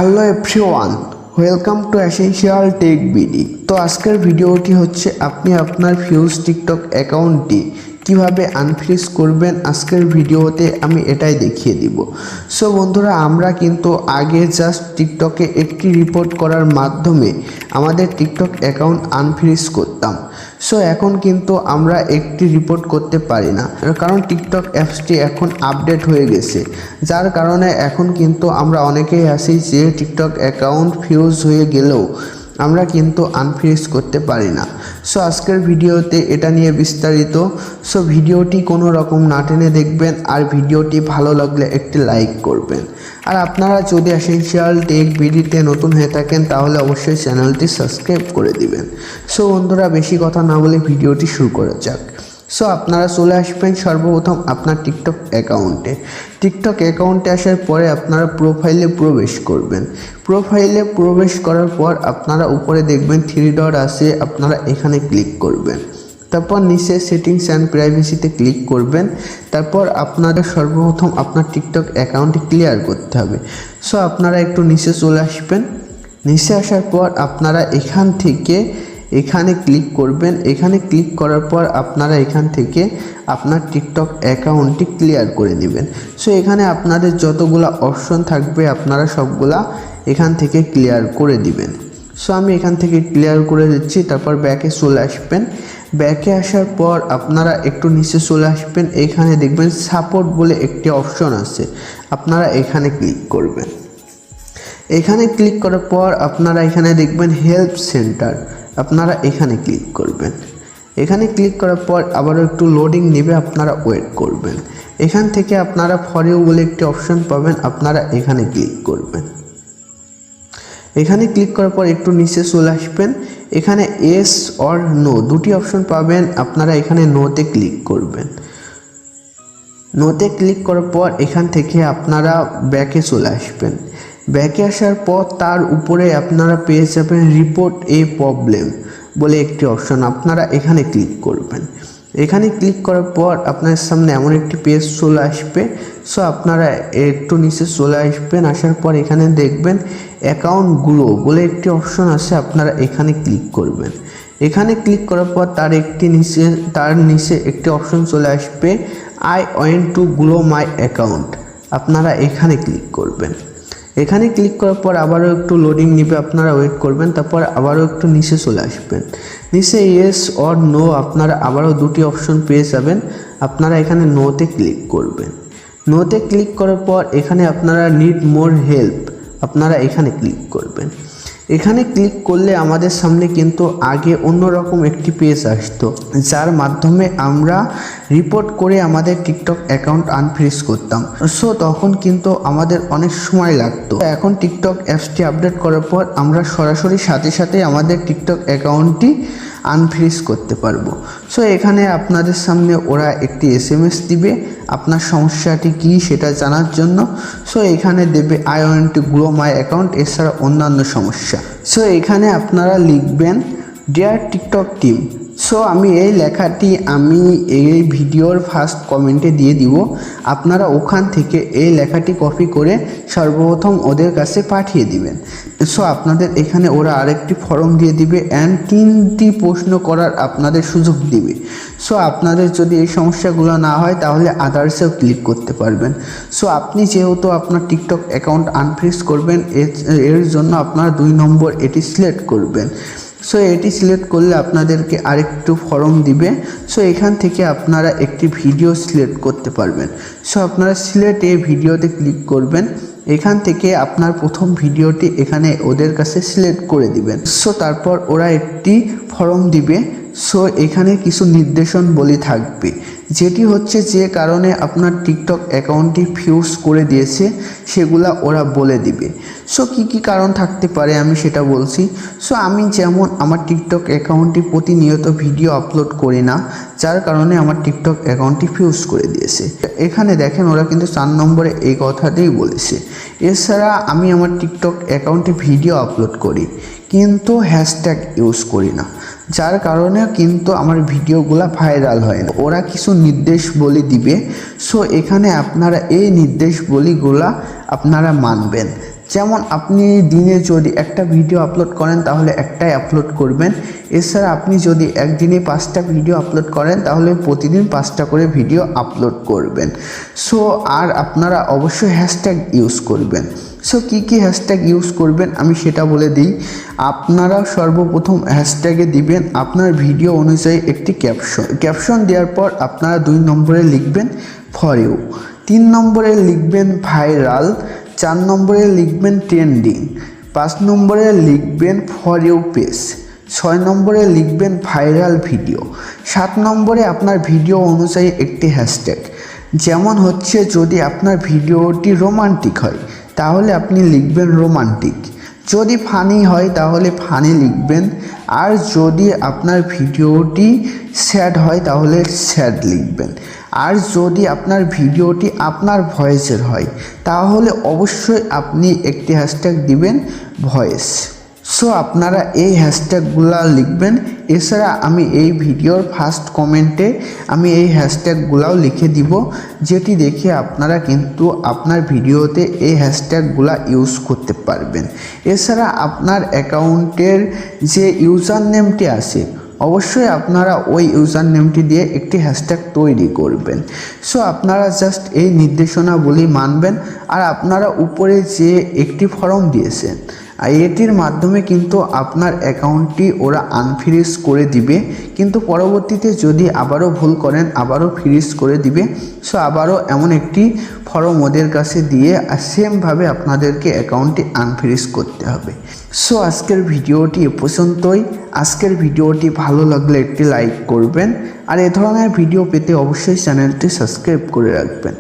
Hello everyone, welcome to essential tech BD. তো আজকের ভিডিওটি হচ্ছে আপনি আপনার ফিউজ টিকটক অ্যাকাউন্টটি কিভাবে আনফ্রিজ করবেন। আজকের ভিডিওতে আমি এটাই দেখিয়ে দিব। সো বন্ধুরা, আমরা কিন্তু আগে জাস্ট টিকটকে একটি রিপোর্ট করার মাধ্যমে আমাদের টিকটক অ্যাকাউন্ট আনফ্রিজ করতাম। সো এখন কিন্তু আমরা একটি রিপোর্ট করতে পারি না, কারণ টিকটক অ্যাপসটি এখন আপডেট হয়ে গেছে, যার কারণে এখন কিন্তু আমরা অনেকেই আছি যে টিকটক অ্যাকাউন্ট ফিউজ হয়ে গেলেও আমরা কিন্তু আনফ্রিজ করতে পারি না। সো আজকের ভিডিওতে এটা নিয়ে বিস্তারিত। সো ভিডিওটি কোনো রকম না টেনে দেখবেন, আর ভিডিওটি ভালো লাগলে একটি লাইক করবেন। আর আপনারা যদি এসেনশিয়াল টেক বিডিতে নতুন হয়ে থাকেন তাহলে অবশ্যই চ্যানেলটি সাবস্ক্রাইব করে দিবেন। সো বন্ধুরা, বেশি কথা না বলে ভিডিওটি শুরু করা যাক। সো আপনারা চলে আসবেন সর্বপ্রথম আপনার টিকটক অ্যাকাউন্টে আসার পরে আপনারা প্রোফাইলে প্রবেশ করবেন। প্রোফাইলে প্রবেশ করার পর আপনারা উপরে দেখবেন 3 ডট আছে, আপনারা এখানে ক্লিক করবেন। তারপর নিচে সেটিংস অ্যান্ড প্রাইভেসিতে ক্লিক করবেন। তারপর আপনাদের সর্বপ্রথম আপনার টিকটক অ্যাকাউন্টটি ক্লিয়ার করতে হবে। সো আপনারা একটু নিচে চলে আসবেন। নিচে আসার পর আপনারা এখানে ক্লিক করবেন। এখানে ক্লিক করার পর আপনারা এখান থেকে আপনার টিকটক অ্যাকাউন্টটি ক্লিয়ার করে নেবেন। সো এখানে আপনাদের যতগুলা অপশন থাকবে আপনারা সবগুলা এখান থেকে ক্লিয়ার করে দিবেন। সো আমি এখান থেকে ক্লিয়ার করে দিচ্ছি। তারপর ব্যাকে চলে আসবেন। ব্যাকে আসার পর আপনারা একটু নিচে চলে আসবেন। এখানে দেখবেন সাপোর্ট বলে একটি অপশন আছে, আপনারা এখানে ক্লিক করবেন। এখানে ক্লিক করার পর আপনারা এখানে দেখবেন হেল্প সেন্টার, আপনারা এখানে ক্লিক করবেন। এখানে ক্লিক করার পর আবারও একটু লোডিং নেবে, আপনারা ওয়েট করবেন। এখান থেকে আপনারা ফর ইউ বলে একটি অপশন পাবেন, আপনারা এখানে ক্লিক করবেন। এখানে ক্লিক করার পর একটু নিচে চলে আসবেন। এখানে এস অর নো দুটি অপশন পাবেন, আপনারা এখানে নোতে ক্লিক করবেন। নোতে ক্লিক করার পর এখান থেকে আপনারা ব্যাকে চলে আসবেন। ব্যাকে আসার পর তার উপরে আপনারা পেয়ে যাবেন রিপোর্ট এ প্রবলেম বলে একটি অপশন, আপনারা এখানে ক্লিক করবেন। এখানে ক্লিক করার পর আপনার সামনে এমন একটি পেজ চলে আসবে। সো আপনারা একটু নিচে চলে আসবেন। আসার পর এখানে দেখবেন অ্যাকাউন্টগুলো বলে একটি অপশন আছে, আপনারা এখানে ক্লিক করবেন। এখানে ক্লিক করার পর তার নিচে একটি অপশন চলে আসবে I want to glow my account, আপনারা এখানে ক্লিক করবেন। এখানে ক্লিক করার পর আবারও একটু লোডিং নেবে, আপনারা ওয়েট করবেন। তারপর আবারও একটু নিচে চলে আসবেন। নিচে ইয়েস অর নো আপনারা আবারও দুটি অপশন পেয়ে যাবেন, আপনারা এখানে নোতে ক্লিক করবেন। নোতে ক্লিক করার পর এখানে আপনারা নিড মোর হেল্প, আপনারা এখানে ক্লিক করবেন। এখানে ক্লিক করলে আমাদের সামনে কিন্তু আগে অন্যরকম একটি পেজ আসতো, যার মাধ্যমে আমরা রিপোর্ট করে আমাদের টিকটক অ্যাকাউন্ট আনফ্রিজ করতাম। সো তখন কিন্তু আমাদের অনেক সময় লাগতো। এখন টিকটক অ্যাপসটি আপডেট করার পর আমরা সরাসরি সাথে আমাদের টিকটক অ্যাকাউন্টটি আনফ্রিজ করতে পারবো। সো এখানে আপনাদের সামনে ওরা একটি SMS দিবে আপনার সমস্যাটি কী সেটা জানার জন্য। সো এখানে দেবে I want to grow my account, এছাড়া অন্যান্য সমস্যা। সো এখানে আপনারা লিখবেন ডিয়ার টিকটক টিম। সো আমি এই লেখাটি এই ভিডিওর ফার্স্ট কমেন্টে দিয়ে দিব, আপনারা ওখান থেকে এই লেখাটি কপি করে সর্বপ্রথম ওদের কাছে পাঠিয়ে দিবেন। সো আপনাদের এখানে ওরা আরেকটি ফর্ম দিয়ে দিবে অ্যান্ড 3টি প্রশ্ন করার আপনাদের সুযোগ দিবে। সো আপনাদের যদি এই সমস্যাগুলো না হয় তাহলে আদার্সেও ক্লিক করতে পারবেন। সো আপনি যেহেতু আপনার টিকটক অ্যাকাউন্ট আনফ্রিজ করবেন, এর জন্য আপনারা 2 নম্বর এটি সিলেক্ট করবেন। সো এটি সিলেক্ট করলে আপনাদেরকে আরেকটু ফর্ম দিবে। সো এখান থেকে আপনারা একটি ভিডিও সিলেক্ট করতে পারবেন। সো আপনারা সিলেক্ট এই ভিডিওতে ক্লিক করবেন। এখান থেকে আপনার প্রথম ভিডিওটি এখানে ওদের কাছে সিলেক্ট করে দিবেন। সো তারপর ওরা একটি ফর্ম দিবে। সো এখানে কিছু নির্দেশনাবলী থাকবে, যেটি হচ্ছে যে কারণে আপনার টিকটক অ্যাকাউন্টটি ফিউজ করে দিয়েছে সেগুলা ওরা বলে দিবে। সো কী কারণ থাকতে পারে আমি সেটা বলছি। সো আমি যেমন আমার টিকটক অ্যাকাউন্টটি প্রতিনিয়ত ভিডিও আপলোড করি না, যার কারণে আমার টিকটক অ্যাকাউন্টটি ফিউজ করে দিয়েছে। এখানে দেখেন ওরা কিন্তু 4 নম্বরে এই কথাটাই বলেছে। এছাড়া আমি আমার টিকটক অ্যাকাউন্টে ভিডিও আপলোড করি কিন্তু হ্যাশট্যাগ ইউজ করি না, যার কারণে কিন্তু আমার ভিডিওগুলো ভাইরাল হয় না। ওরা কিছু নির্দেশাবলী দিবে। সো এখানে আপনারা এই নির্দেশাবলীগুলো আপনারা মানবেন, যেমন আপনি দিনে যদি একটা ভিডিও আপলোড করেন তাহলে একটাই আপলোড করবেন। এছাড়া আপনি যদি একদিনে 5টা ভিডিও আপলোড করেন তাহলে প্রতিদিন 5টা করে ভিডিও আপলোড করবেন। সো আর আপনারা অবশ্যই হ্যাশট্যাগ ইউজ করবেন। সো কী হ্যাশট্যাগ ইউজ করবেন আমি সেটা বলে দিই। আপনারা সর্বপ্রথম হ্যাশট্যাগে দিবেন আপনার ভিডিও অনুযায়ী একটি ক্যাপশন দেওয়ার পর আপনারা 2 নম্বরে লিখবেন ফর ইউ, 3 নম্বরে লিখবেন ভাইরাল, 4 নম্বরে লিখবেন ট্রেন্ডিং, 5 নম্বরে লিখবেন ফর ইউ পেজ, 6 নম্বরে লিখবেন ভাইরাল ভিডিও, 7 নম্বরে আপনার ভিডিও অনুযায়ী একটি হ্যাশট্যাগ। যেমন হচ্ছে যদি আপনার ভিডিওটি রোমান্টিক হয় তাহলে আপনি লিখবেন রোমান্টিক, যদি ফানি হয় তাহলে ফানি লিখবেন, আর যদি আপনার ভিডিওটি স্যাড হয় তাহলে স্যাড লিখবেন, আর যদি আপনার ভিডিওটি আপনার ভয়েসের হয় তাহলে অবশ্যই আপনি একটি হ্যাশট্যাগ দিবেন ভয়েস। সো আপনারা এই হ্যাশট্যাগুলো লিখবেন। এছাড়া আমি এই ভিডিওর ফার্স্ট কমেন্টে আমি এই হ্যাশট্যাগুলোও লিখে দিব, যেটি দেখে আপনারা কিন্তু আপনার ভিডিওতে এই হ্যাশট্যাগুলো ইউজ করতে পারবেন। এছাড়া আপনার অ্যাকাউন্টের যে ইউজার নেমটি আছে অবশ্যই আপনারা ওই ইউজার নেমটি দিয়ে একটি হ্যাশট্যাগ তৈরি করবেন। সো আপনারা জাস্ট এই নির্দেশনাগুলি মানবেন। আর আপনারা উপরে যে একটি ফর্ম দিয়েছেন আর এটির মাধ্যমে কিন্তু আপনার অ্যাকাউন্টটি ওরা আনফ্রিজ করে দিবে, কিন্তু পরবর্তীতে যদি আবারও ভুল করেন আবারও ফ্রিজ করে দিবে। সো আবারও এমন একটি ফর্ম ওদের কাছে দিয়ে সেমভাবে আপনাদেরকে অ্যাকাউন্টটি আনফ্রিজ করতে হবে। সো আজকের ভিডিওটি এ পর্যন্তই। আজকের ভিডিওটি ভালো লাগলে একটি লাইক করবেন, আর এ ধরনের ভিডিও পেতে অবশ্যই চ্যানেলটি সাবস্ক্রাইব করে রাখবেন।